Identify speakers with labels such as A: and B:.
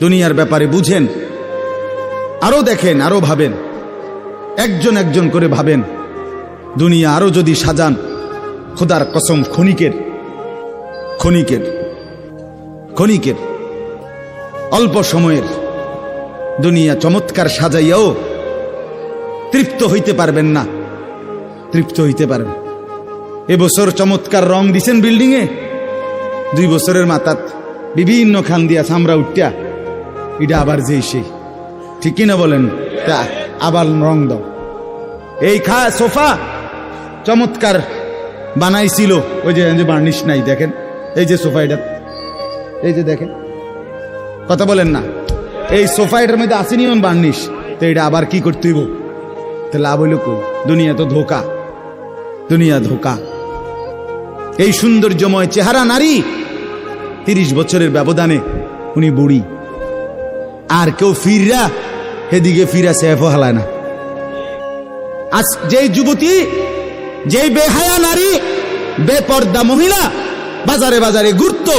A: দুনিয়ার ব্যাপারে বুঝেন, আরো দেখেন, আরো ভাবেন, একজন একজন করে ভাবেন। দুনিয়া আরো যদি সাজান, খোদার কসম ক্ষণিকের ক্ষণিকের ক্ষণিকের অল্প সময়ের দুনিয়া চমৎকার সাজাইয়াও তৃপ্ত হইতে পারবেন না, তৃপ্ত হইতে পারবেন। এবছর চমৎকার রং দিছেন বিল্ডিং এ, 2 বছরের মাথাত বিভিন্ন খান দিয়া চামড়া উঠিয়া এটা আবার যেই সেই, ঠিক কিনা বলেন? তা আবার রং দাও। এই সোফা চমৎকার বানাইছিল, ওই যে বার্নিশ নাই, দেখেন এই যে সোফা, এটা এই যে দেখেন, কথা বলেন না, এই সোফা এটার মধ্যে আসেনি বার্নিশ, তো এটা আবার কি করতে হইব? তো লাভ হইল কো? দুনিয়া তো ধোকা, দুনিয়া ধোকা। এই সৌন্দর্যময় চেহারা নারী 30 বছরের ব্যবধানে উনি বুড়ি, আর কেউ ফিররা এদিকে ফিরা সেফও হালায় না। আজ যেই যুবতী, যেই বেহায়া নারী, বেপর্দা মহিলা বাজারে বাজারে ঘুরতো,